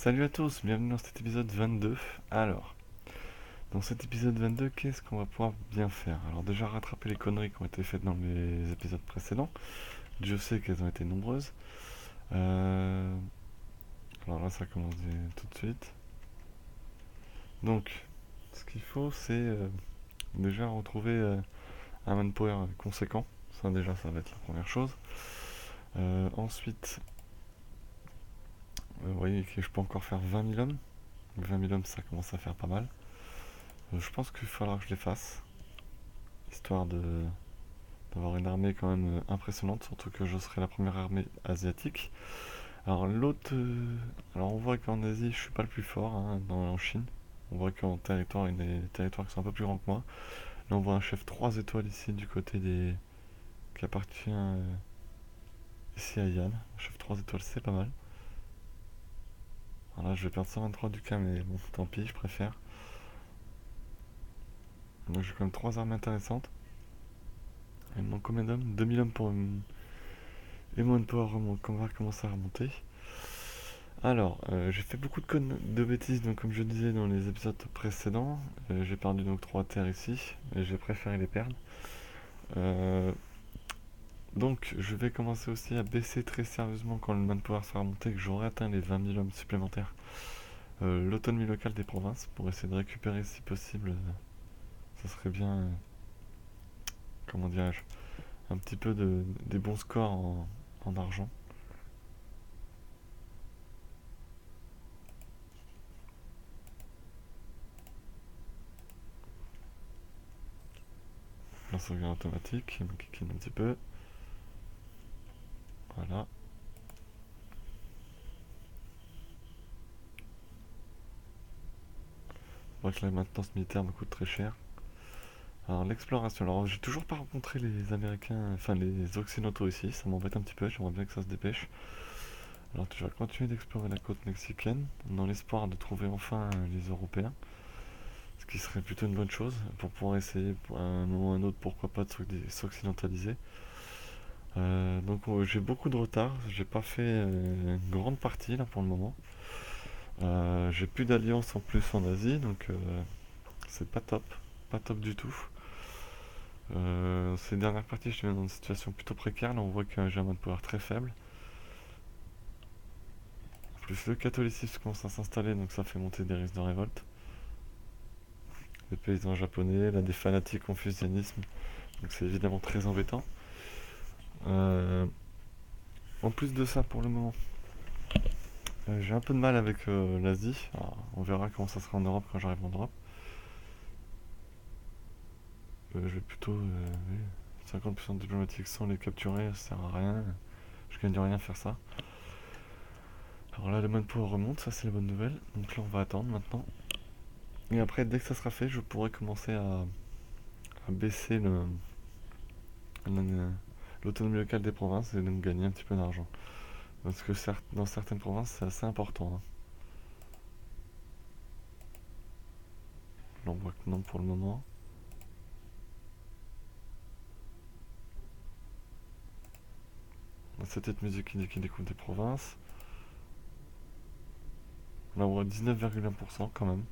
Salut à tous, bienvenue dans cet épisode 22. Alors, dans cet épisode 22, qu'est-ce qu'on va pouvoir bien faire? Alors déjà rattraper les conneries qui ont été faites dans les épisodes précédents. Dieu sait qu'elles ont été nombreuses. Euh, Alors là, ça commence tout de suite. Donc, ce qu'il faut, c'est déjà retrouver un manpower conséquent. Ça déjà, ça va être la première chose. Ensuite, vous voyez que je peux encore faire 20 000 hommes. 20 000 hommes, ça commence à faire pas mal. Je pense qu'il faudra que je les fasse, histoire d'avoir une armée quand même impressionnante, surtout que je serai la première armée asiatique. Alors alors on voit qu'en Asie, je suis pas le plus fort, hein, en Chine. On voit qu'en territoire, il y a des territoires qui sont un peu plus grands que moi. Là, on voit un chef 3 étoiles ici du côté des qui appartient ici à Yann. Un chef 3 étoiles, c'est pas mal. Alors là, je vais perdre 123 du cas, mais bon, tant pis, je préfère. Donc j'ai quand même 3 armées intéressantes. Il me manque combien d'hommes? 2000 hommes pour et mon power qu'on va commencer à remonter. Alors, j'ai fait beaucoup de bêtises, donc comme je disais dans les épisodes précédents, j'ai perdu donc 3 terres ici, et j'ai préféré les perdre. Euh, donc, je vais commencer aussi à baisser très sérieusement quand le manpower sera remonté, que j'aurai atteint les 20 000 hommes supplémentaires. L'autonomie locale des provinces, pour essayer de récupérer si possible, ça serait bien, comment dirais-je, un petit peu des bons scores en argent. La sauvegarde automatique, il me kikine un petit peu. Voilà. Moi que la maintenance militaire me coûte très cher. Alors l'exploration, alors j'ai toujours pas rencontré les Américains, enfin les Occidentaux ici, ça m'embête un petit peu, j'aimerais bien que ça se dépêche. Alors tu vas continuer d'explorer la côte mexicaine, dans l'espoir de trouver enfin les Européens, ce qui serait plutôt une bonne chose, pour pouvoir essayer pour un moment ou un autre, pourquoi pas, de s'occidentaliser. J'ai beaucoup de retard, j'ai pas fait une grande partie là pour le moment. J'ai plus d'alliance en plus en Asie, donc c'est pas top du tout. Ces dernières parties, je suis dans une situation plutôt précaire. Là, on voit que j'ai un mode power très faible. En plus, le catholicisme commence à s'installer, donc ça fait monter des risques de révolte. Les paysans japonais, là, des fanatiques confucianisme, donc c'est évidemment très embêtant. Euh, En plus de ça, pour le moment, j'ai un peu de mal avec l'Asie. Alors, on verra comment ça sera en Europe quand j'arrive en Europe. Je vais plutôt. Oui, 50% de diplomatique sans les capturer, ça sert à rien. Je gagne rien à faire ça. Alors là, le mode power remonte, ça c'est la bonne nouvelle. Donc là, on va attendre maintenant. Et après, dès que ça sera fait, je pourrai commencer à baisser l'autonomie locale des provinces et donc gagner un petit peu d'argent. Parce que dans certaines provinces, c'est assez important, hein. Là, on voit que non pour le moment. Cette musique qui dit qu'il découvre des provinces. Là, on voit 19,1% quand même.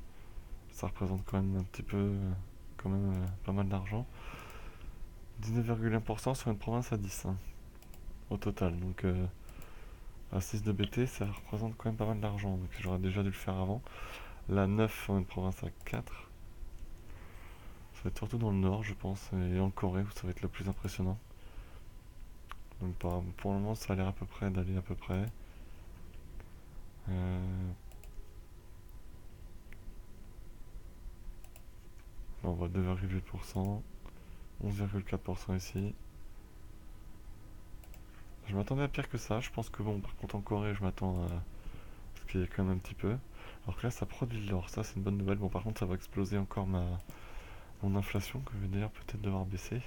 Ça représente quand même un petit peu, quand même pas mal d'argent. 19,1% sur une province à 10, hein, au total. Donc à 6 de BT, ça représente quand même pas mal d'argent. Donc j'aurais déjà dû le faire avant. La 9 sur une province à 4. Ça va être surtout dans le nord, je pense, et en Corée où ça va être le plus impressionnant. Donc pour le moment, ça a l'air à peu près d'aller à peu près. Euh, on voit 2,8%, 11,4% ici. Je m'attendais à pire que ça. Je pense que bon, par contre en Corée, je m'attends à ce qu'il y ait quand même un petit peu. Alors que là, ça produit de l'or. Ça, c'est une bonne nouvelle. Bon, par contre, ça va exploser encore mon inflation, que je vais d'ailleurs peut-être devoir baisser.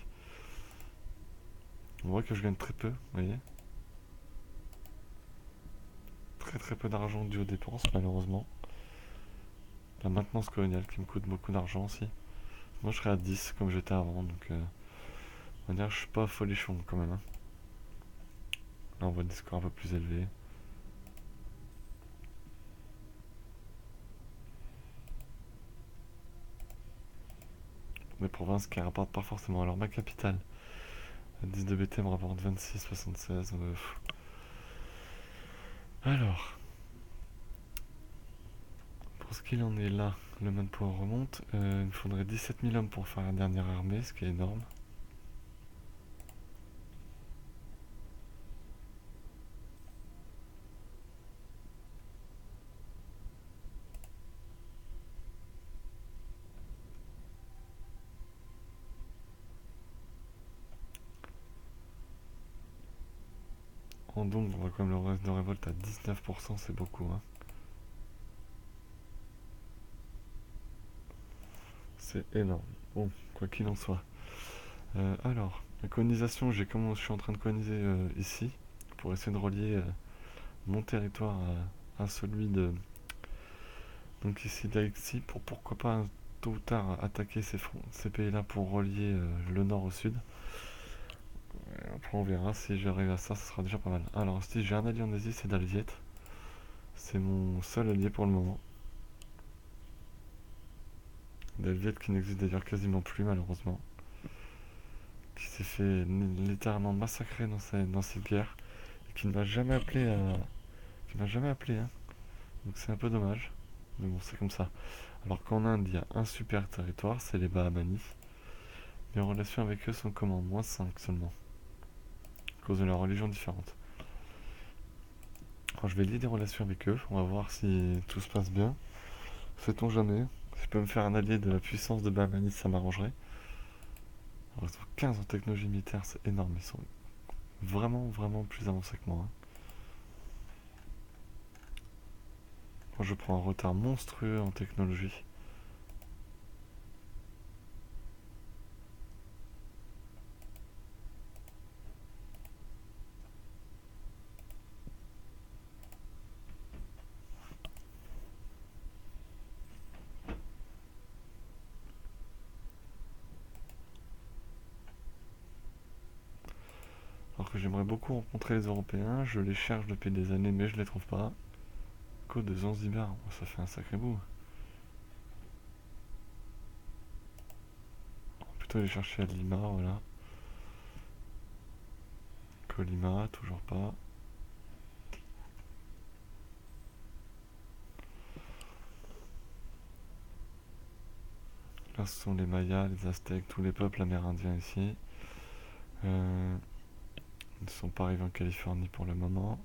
On voit que je gagne très peu, vous voyez. Très très peu d'argent dû aux dépenses, malheureusement. La maintenance coloniale qui me coûte beaucoup d'argent aussi. Moi, je serais à 10 comme j'étais avant, donc on va dire que je suis pas folichon quand même, hein. Là, on voit des scores un peu plus élevés. des provinces qui rapportent pas forcément. Alors ma capitale, 10 de BT me rapporte 26,76. Alors, pour ce qu'il en est là, le manpower remonte. Il me faudrait 17 000 hommes pour faire la dernière armée, ce qui est énorme. En donc, on voit comme le reste de révolte à 19%, c'est beaucoup, hein. C'est énorme. Bon, quoi qu'il en soit. Alors, la colonisation, je suis en train de coloniser ici, pour essayer de relier mon territoire à celui de... Donc ici d'Alexis, pour pourquoi pas tôt ou tard attaquer ces pays-là pour relier le nord au sud. Après on verra, si j'arrive à ça, ce sera déjà pas mal. Alors si j'ai un allié en Asie, c'est Dalviet. C'est mon seul allié pour le moment. Dalviet qui n'existe d'ailleurs quasiment plus malheureusement. Qui s'est fait littéralement massacrer dans cette guerre. Et qui ne m'a jamais appelé à... Qui m'a jamais appelé, hein. Donc c'est un peu dommage. Mais bon, c'est comme ça. Alors qu'en Inde, il y a un super territoire, c'est les Bahamanis. Les relations avec eux sont comment? -5 seulement. À cause de leur religion différente. Alors je vais lier des relations avec eux, on va voir si tout se passe bien. Sait-on jamais? Si je peux me faire un allié de la puissance de Bahamanis, ça m'arrangerait. Alors ils sont 15 en technologie militaire, c'est énorme, ils sont vraiment, vraiment plus avancés que moi, hein. Moi je prends un retard monstrueux en technologie. Alors que j'aimerais beaucoup rencontrer les Européens, je les cherche depuis des années mais je les trouve pas. Côte de Zanzibar, ça fait un sacré bout. On va plutôt les chercher à Lima, voilà. Colima, toujours pas. Là, ce sont les Mayas, les Aztèques, tous les peuples amérindiens ici. Ils ne sont pas arrivés en Californie pour le moment.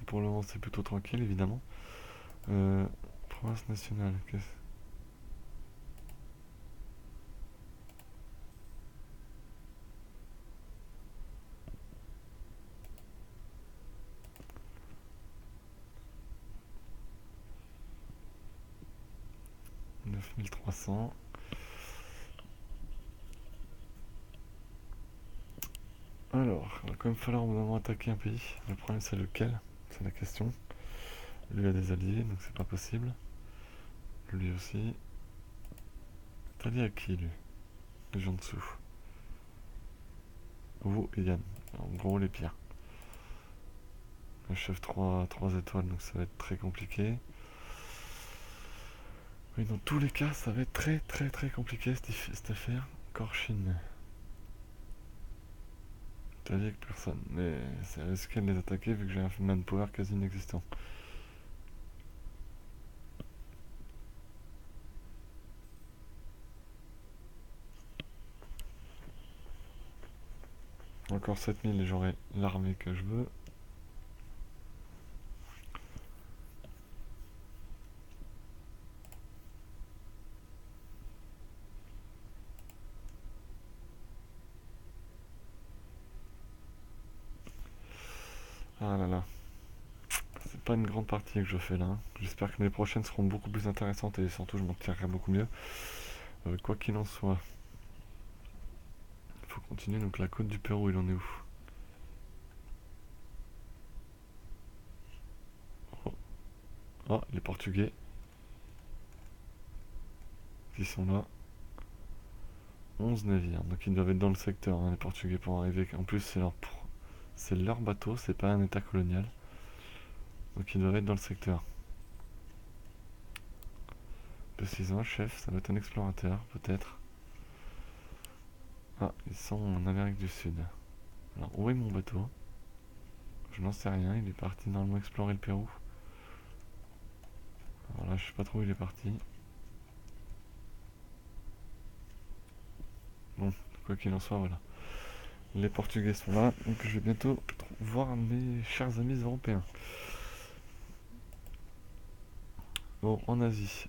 Pour le moment, c'est plutôt tranquille, évidemment. Province nationale, qu'est-ce... 9300. Alors, il va quand même falloir au bout d'un moment attaquer un pays. Le problème, c'est lequel? C'est la question. Lui a des alliés, donc c'est pas possible. Lui aussi. T'as dit à qui, lui? Les gens dessous. Vous et Yann. En gros, les pires. Le chef 3 étoiles, donc ça va être très compliqué. Oui, dans tous les cas, ça va être très très très compliqué cette affaire. Chine. T'as dit avec personne, mais c'est risqué de les attaquer vu que j'ai un manpower quasi inexistant. Encore 7000 et j'aurai l'armée que je veux. Ah là là. C'est pas une grande partie que je fais là, hein. J'espère que les prochaines seront beaucoup plus intéressantes et surtout je m'en tirerai beaucoup mieux. Quoi qu'il en soit. Il faut continuer, donc la côte du Pérou, il en est où? Oh, oh, les Portugais. Qui sont là. 11 navires, donc ils doivent être dans le secteur, hein, les Portugais, pour arriver. En plus, c'est leur bateau, c'est pas un état colonial. Donc ils doivent être dans le secteur. Précisons, chef, ça doit être un explorateur, peut-être. Ah, ils sont en Amérique du Sud. Alors, où est mon bateau? Je n'en sais rien, il est parti normalement explorer le Pérou. Alors là, je sais pas trop où il est parti. Bon, quoi qu'il en soit, voilà. Les Portugais sont là, donc je vais bientôt voir mes chers amis européens. Bon, en Asie.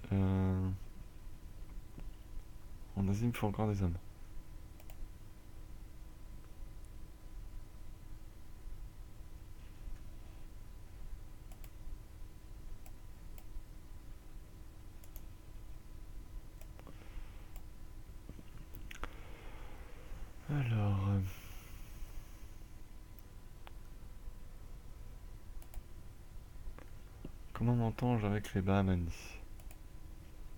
En Asie, il me faut encore des hommes. Alors, comment m'entends-je avec les Bahamani?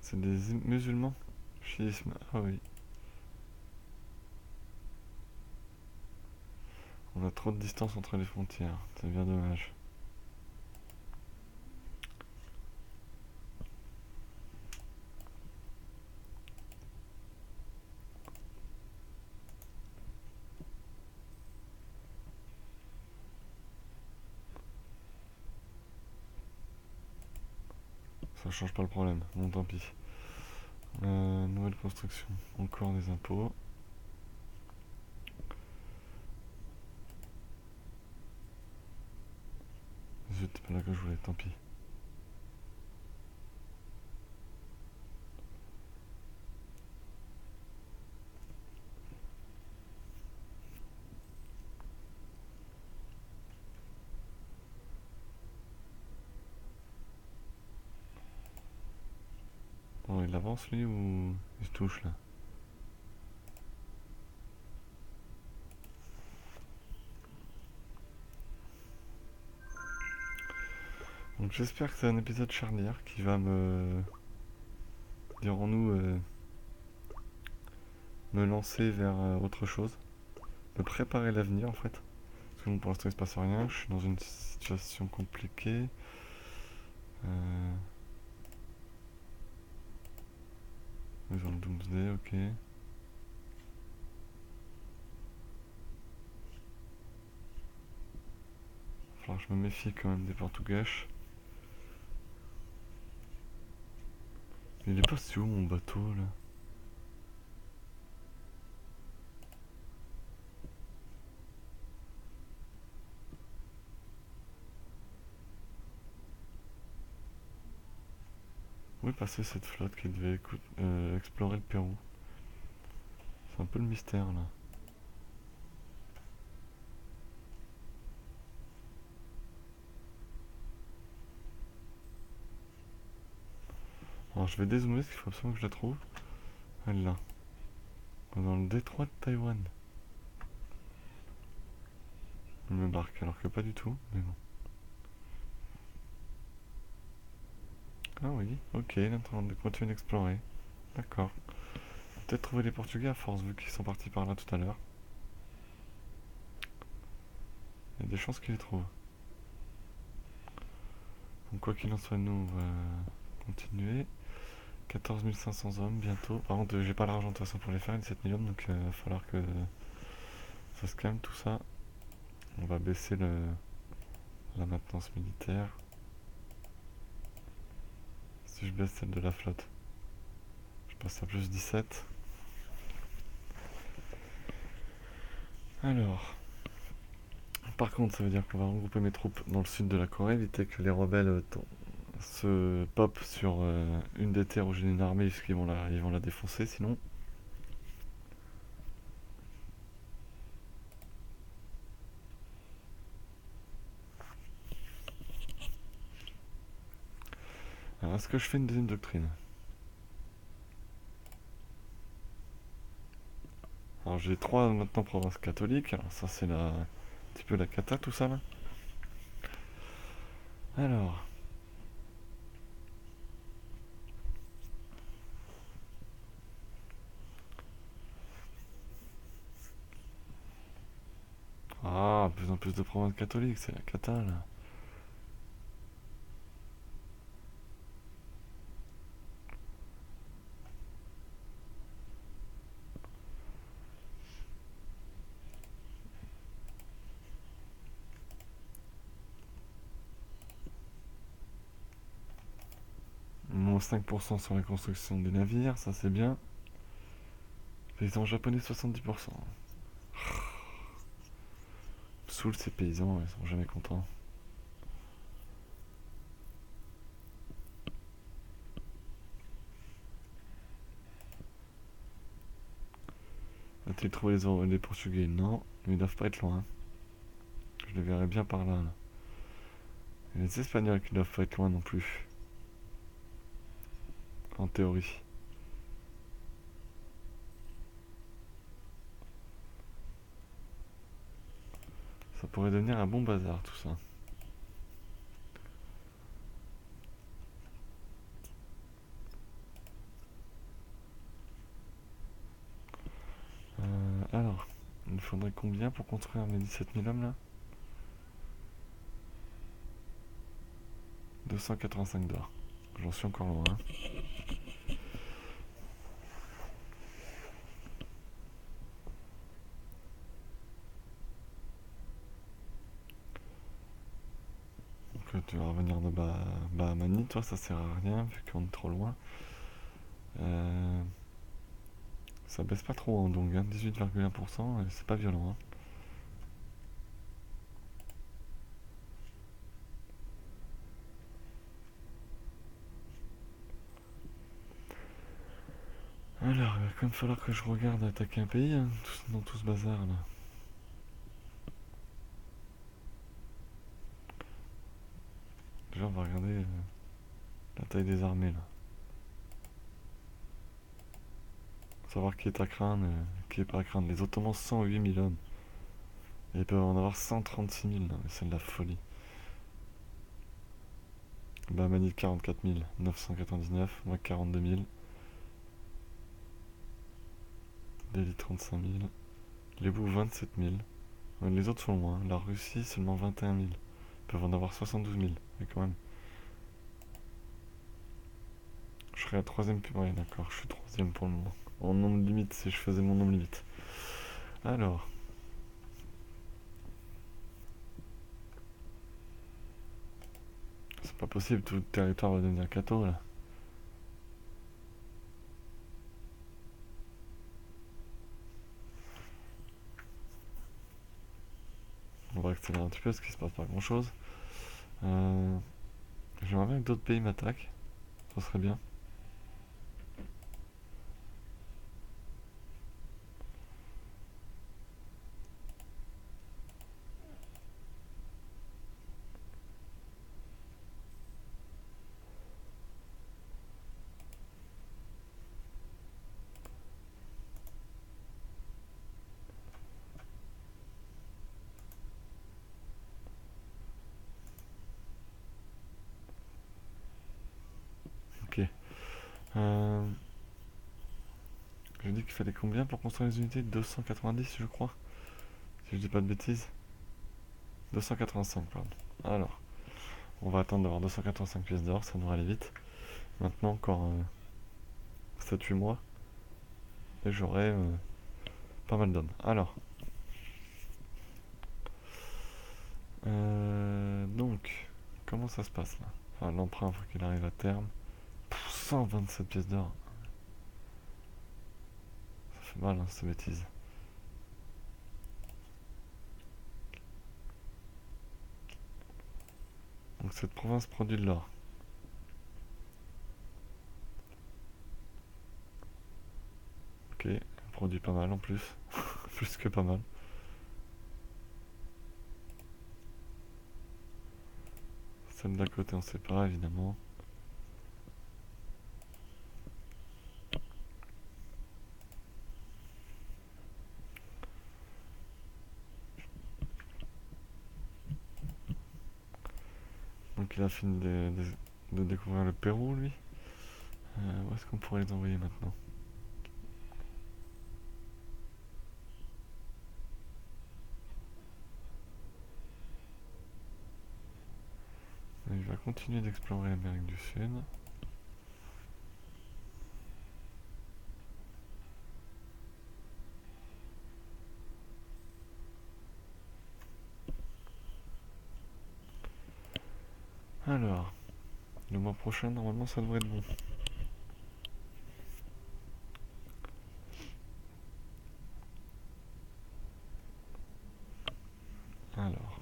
C'est des musulmans? Chiisme, ah oui. On a trop de distance entre les frontières, c'est bien dommage. Ça change pas le problème, bon tant pis. Nouvelle construction, encore des impôts. Zut, c'est pas là que je voulais, tant pis. Bon, il avance lui ou il se touche là? Donc j'espère que c'est un épisode charnière qui va me, dirons-nous, me lancer vers autre chose, me préparer l'avenir en fait. Parce que bon, pour l'instant il se passe rien, je suis dans une situation compliquée. Euh... Ils ont le Doomsday, ok. Falloir que je me méfie quand même des Portugais. Il est passé où mon bateau là? Où est passée cette flotte qui devait explorer le Pérou? C'est un peu le mystère là. Alors je vais dézoomer parce qu'il faut absolument que je la trouve. Elle là. Dans le détroit de Taïwan. Elle me marque alors que pas du tout, mais bon. Ah oui, ok, il est en train de continuer d'explorer. D'accord. Peut-être trouver les Portugais à force vu qu'ils sont partis par là tout à l'heure. Il y a des chances qu'ils les trouvent. Donc quoi qu'il en soit, nous on va continuer. 14 500 hommes bientôt. Par contre, j'ai pas l'argent de toute façon pour les faire, 17 000 hommes, donc il va falloir que ça se calme tout ça. On va baisser la maintenance militaire. Si je baisse celle de la flotte, je passe à plus 17. Alors, par contre, ça veut dire qu'on va regrouper mes troupes dans le sud de la Corée, éviter que les rebelles se pop sur une des terres où j'ai une armée, puisqu'ils vont ils vont la défoncer sinon. Alors, est-ce que je fais une deuxième doctrine? Alors, j'ai 3 maintenant provinces catholiques, alors ça c'est un petit peu la cata tout ça là. Alors, ah, plus en plus de provinces catholiques, c'est la cata là. moins 5% sur la construction des navires, ça c'est bien. Paysans japonais 70%. Saoul ces paysans, ils sont jamais contents. A-t-il trouvé les Portugais? Non, mais ils doivent pas être loin. Je les verrai bien par là. Et les Espagnols qui doivent pas être loin non plus. En théorie. Ça pourrait devenir un bon bazar tout ça. Alors, il faudrait combien pour construire mes 17 000 hommes là? 285 d'or. J'en suis encore loin. Donc tu vas revenir de Bahamani, toi ça sert à rien vu qu'on est trop loin. Ça baisse pas trop en donc 18,1%, c'est pas violent. Alors, il va quand même falloir que je regarde attaquer un pays dans tout ce bazar là. Déjà, on va regarder la taille des armées là. Savoir qui est à craindre, qui est pas à craindre. Les Ottomans 108 000 hommes. Et ils peuvent en avoir 136 000 là, mais c'est de la folie. Bahamani 44 999, moi 42 000. Delhi 35 000. Les Bous 27 000. Ouais, les autres sont loin. La Russie seulement 21 000. Ils peuvent en avoir 72 000. Mais quand même. Je serais à troisième. Ouais, d'accord. Je suis troisième pour le moment. En nombre limite, si je faisais mon nombre limite. Alors. C'est pas possible, tout le territoire va devenir Kato là. On va accélérer un petit peu parce qu'il se passe pas grand chose. J'aimerais bien que d'autres pays m'attaquent. Ça serait bien. Ok. J'ai dit qu'il fallait combien pour construire les unités? 290 je crois. Si je dis pas de bêtises. 285 pardon. Alors. On va attendre d'avoir 285 pièces d'or, ça devrait aller vite. Maintenant encore 7-8 mois. Et j'aurai pas mal d'hommes. Alors. Donc. Comment ça se passe là? Enfin l'emprunt faut qu'il arrive à terme. 127 pièces d'or. Ça fait mal cette bêtise. Donc cette province produit de l'or. Ok, elle produit pas mal en plus. Plus que pas mal. Celle d'à côté on sait pas évidemment. Donc il a fini de découvrir le Pérou lui. Où est-ce qu'on pourrait les envoyer maintenant? Il va continuer d'explorer l'Amérique du Sud. Alors, Le mois prochain, normalement, ça devrait être bon. Alors.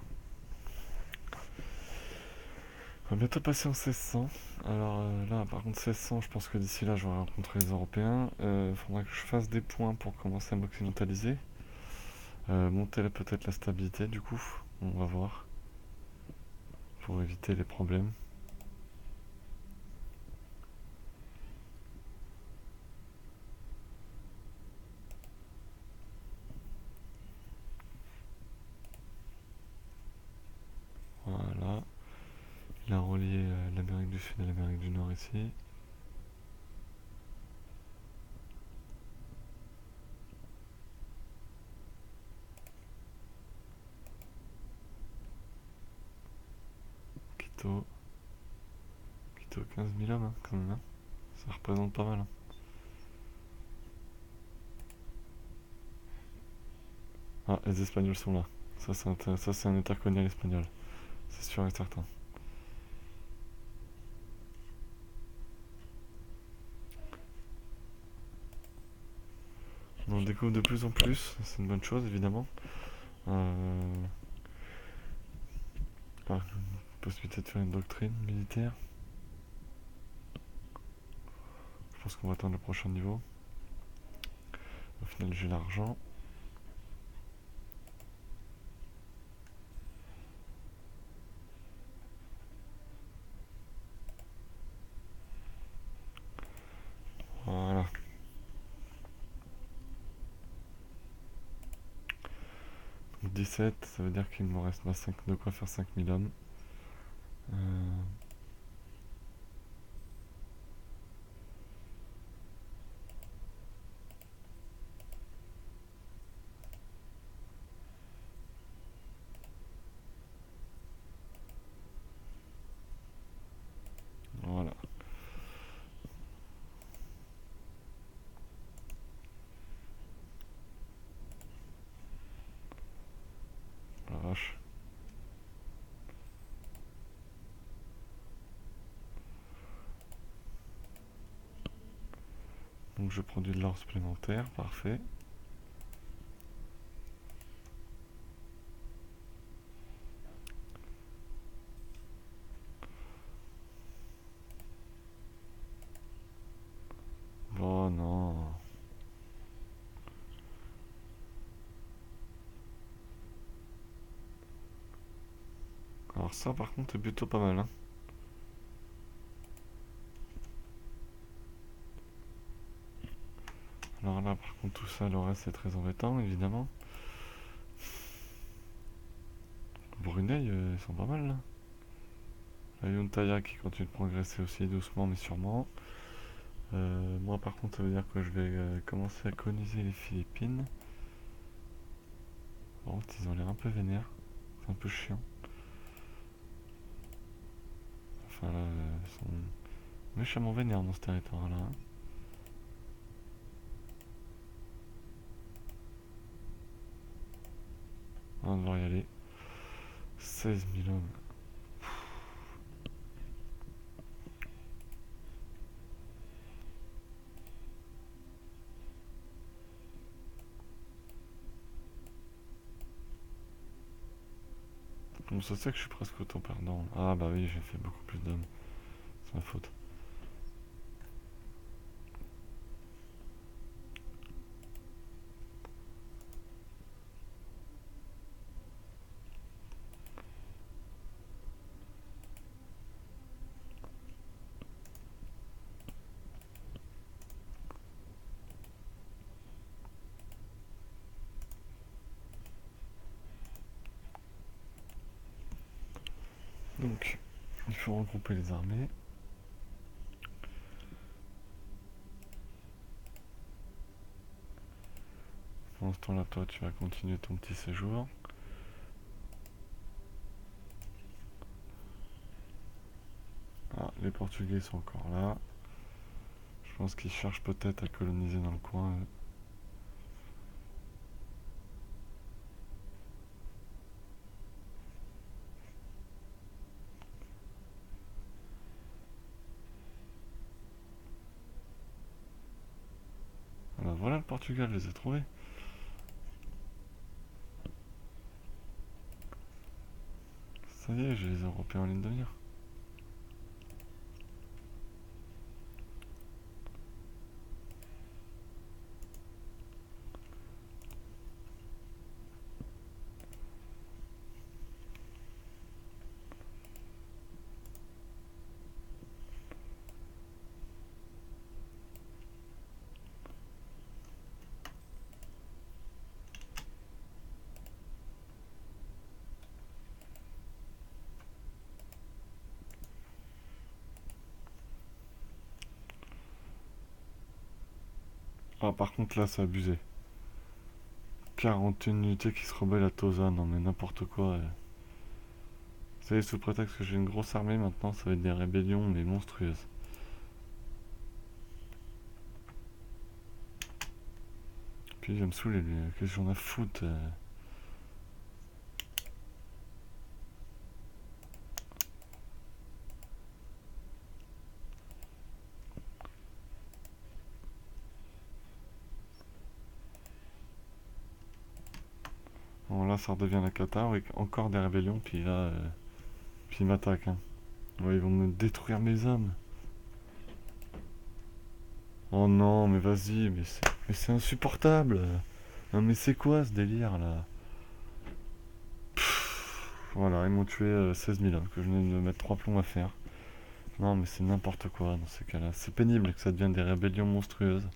On va bientôt passer en 1600. Alors là, par contre, 1600, je pense que d'ici là, j'aurai rencontré les Européens. Faudra que je fasse des points pour commencer à m'occidentaliser. Monter peut-être la stabilité, du coup. On va voir. Pour éviter les problèmes. Voilà. Il a relié l'Amérique du Sud et l'Amérique du Nord ici. Quito. Quito, 15 000 hommes, hein, quand même. Hein. Ça représente pas mal. Hein. Ah, les Espagnols sont là. Ça, c'est un état colonial espagnol. C'est sûr et certain. On découvre de plus en plus. C'est une bonne chose, évidemment. Par possibilité de faire une doctrine militaire. Je pense qu'on va atteindre le prochain niveau. Au final, j'ai l'argent. Voilà. Donc 17, ça veut dire qu'il me reste de quoi faire 5000 hommes. Euh, voilà. La vache. Donc je produis de l'or supplémentaire, parfait. Oh non. Alors ça par contre c'est plutôt pas mal. Hein. Alors là par contre tout ça, le reste c'est très embêtant évidemment. Brunei, ils sont pas mal là. La Yuntaya qui continue de progresser aussi doucement mais sûrement. Moi par contre ça veut dire que je vais commencer à coloniser les Philippines. Par contre ils ont l'air un peu vénères. C'est un peu chiant. Enfin là, ils sont méchamment vénères dans ce territoire là. On va devoir y aller. 16 000 hommes. Bon, ça c'est que je suis presque autant perdant. Ah bah oui, j'ai fait beaucoup plus d'hommes. C'est ma faute. Donc, il faut regrouper les armées. Pendant ce temps-là, toi, tu vas continuer ton petit séjour. Ah, les Portugais sont encore là. Je pense qu'ils cherchent peut-être à coloniser dans le coin. voilà le Portugal, je les ai trouvés. Ça y est, j'ai les Européens en ligne de mire. Ah, par contre, là, c'est abusé. 41 unités qui se rebellent à Tosa, non mais n'importe quoi. Vous savez, sous prétexte que j'ai une grosse armée maintenant, ça va être des rébellions, mais monstrueuses. Puis il va me saouler, lui. Qu'est-ce que j'en ai à foutre Bon, là, ça redevient la cata, avec encore des rébellions, puis là, puis ils m'attaquent. Hein. Ouais, ils vont me détruire mes hommes. Oh non, mais vas-y, mais c'est insupportable. Non, mais c'est quoi ce délire là? Voilà, ils m'ont tué 16 000 hommes, que je venais de mettre 3 plombs à faire. Non, mais c'est n'importe quoi dans ces cas-là. C'est pénible que ça devienne des rébellions monstrueuses.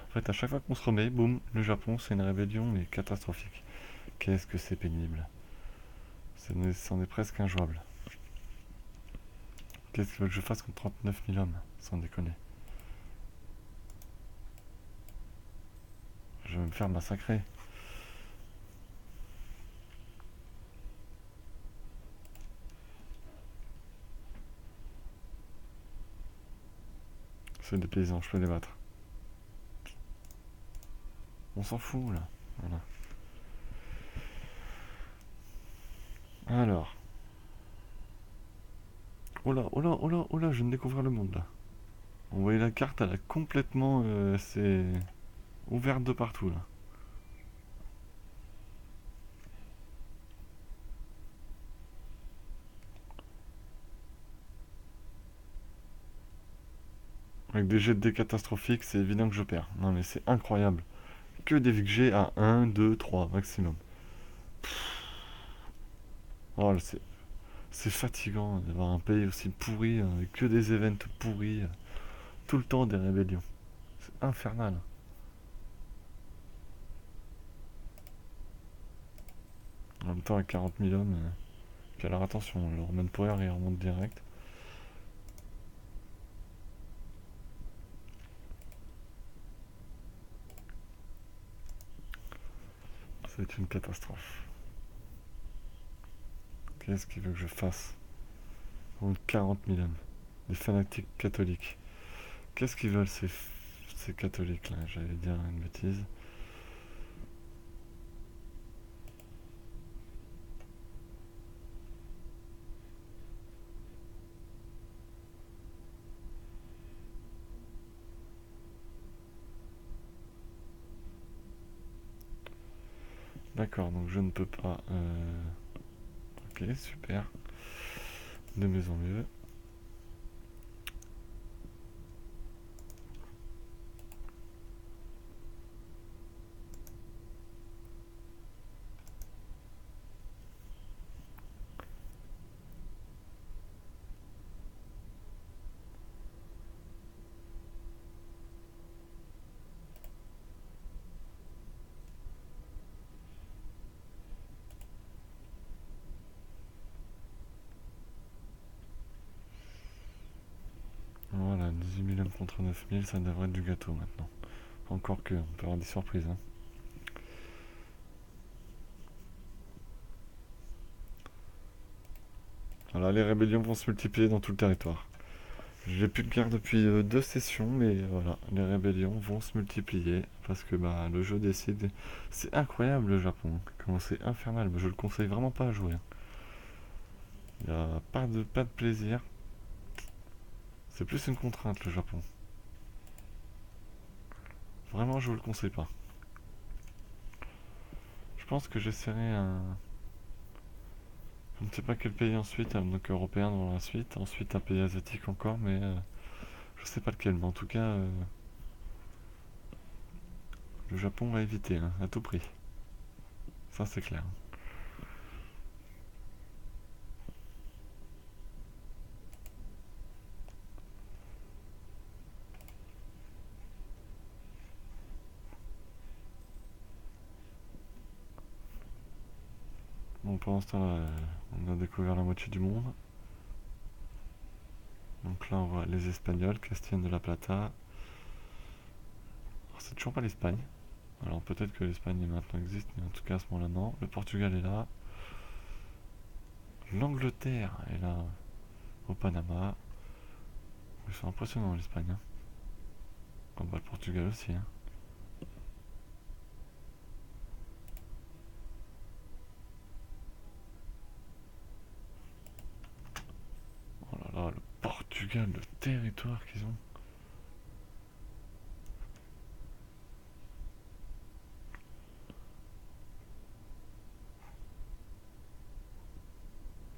En fait, à chaque fois qu'on se remet, boum, le Japon, c'est une rébellion, mais catastrophique. Qu'est-ce que c'est pénible. C'en est presque injouable. Qu'est-ce qu'ils veulent que je fasse contre 39 000 hommes? Sans déconner. Je vais me faire massacrer. C'est des paysans, je peux les battre. On s'en fout là. Voilà. Alors. Oh là, oh là, oh là, oh là, je viens de découvrir le monde là. Vous voyez la carte, elle a complètement. C'est ouverte de partout là. Avec des jets de dés catastrophiques, c'est évident que je perds. Non mais c'est incroyable. Que des VG à 1, 2, 3 maximum. Oh, c'est fatigant d'avoir un pays aussi pourri, avec que des events pourris, tout le temps des rébellions. C'est infernal. En même temps, avec 40 000 hommes. Puis alors attention, le Roman Power il remonte direct. Ça va être une catastrophe. Qu'est-ce qu'il veut que je fasse? Contre 40 000 hommes. Des fanatiques catholiques. Qu'est-ce qu'ils veulent ces catholiques là? J'allais dire une bêtise. D'accord, donc je ne peux pas. Ok, super. De mieux en mieux. Voilà, 18 000 hommes contre 9 000, ça devrait être du gâteau maintenant. Encore que, on peut avoir des surprises. Hein. Voilà, les rébellions vont se multiplier dans tout le territoire. J'ai plus de guerre depuis 2 sessions, mais voilà, les rébellions vont se multiplier parce que bah, le jeu décide. C'est incroyable le Japon, hein. Comment c'est infernal, mais je le conseille vraiment pas à jouer. Hein. Il n'y a pas de plaisir. C'est plus une contrainte le Japon. Vraiment, je vous le conseille pas. Je pense que j'essaierai un... Je ne sais pas quel pays ensuite, donc européen dans la suite. Ensuite un pays asiatique encore, mais je sais pas lequel. Mais en tout cas, le Japon va éviter, hein, à tout prix. Ça c'est clair. Bon, pour l'instant, on a découvert la moitié du monde. Donc là, on voit les Espagnols, Castilla de la Plata. Alors, c'est toujours pas l'Espagne. Alors peut-être que l'Espagne maintenant existe, mais en tout cas à ce moment-là, non. Le Portugal est là. L'Angleterre est là, au Panama. Ils sont impressionnants, l'Espagne. Hein. Oh, bah, le Portugal aussi. Hein. Oh là là, le Portugal, le territoire qu'ils ont.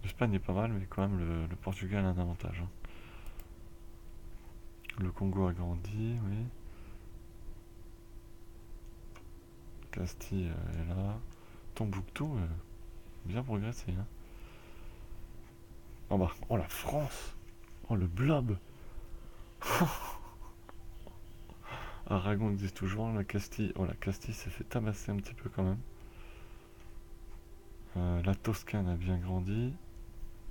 L'Espagne est pas mal, mais quand même le Portugal a un avantage. Hein. Le Congo a grandi, oui. Castille est là. Tombouctou, bien progressé. Hein. Oh bah, oh la France. Oh le blob. Aragon existe toujours. La Castille, oh la Castille s'est fait tabasser un petit peu quand même. La Toscane a bien grandi.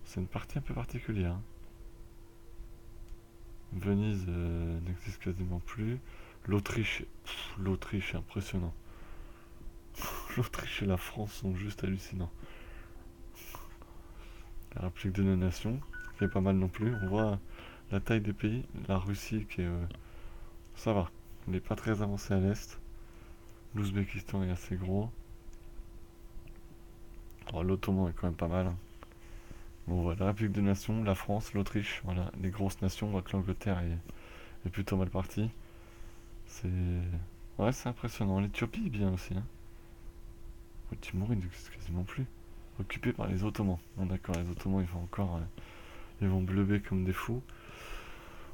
C'est une partie un peu particulière. Hein. Venise n'existe quasiment plus. L'Autriche, l'Autriche est impressionnant. L'Autriche et la France sont juste hallucinants. La République de la Nation, qui est pas mal non plus. On voit la taille des pays. La Russie qui est... ça va. On n'est pas très avancé à l'est. L'Ouzbékistan est assez gros. Oh, l'Ottoman est quand même pas mal. Hein. Bon, voilà, la République des Nations, la France, l'Autriche, voilà, les grosses nations. On voit que l'Angleterre est plutôt mal partie. C'est... Ouais, c'est impressionnant. L'Éthiopie est bien aussi. Hein. Le Timor, il n'existe quasiment plus. Occupé par les Ottomans. Bon, d'accord, les Ottomans, ils vont encore... ils vont bleuber comme des fous.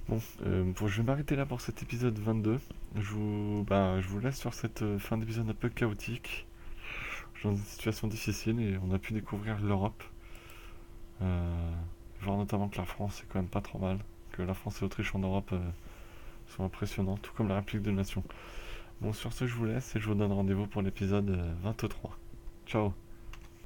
Bon, je vais m'arrêter là pour cet épisode 22. Je vous laisse sur cette fin d'épisode un peu chaotique. Je suis dans une situation difficile et on a pu découvrir l'Europe. Voir notamment que la France est quand même pas trop mal. Que la France et l'Autriche en Europe sont impressionnants, tout comme la République de Nation. Bon, sur ce, je vous laisse et je vous donne rendez-vous pour l'épisode 23. Ciao!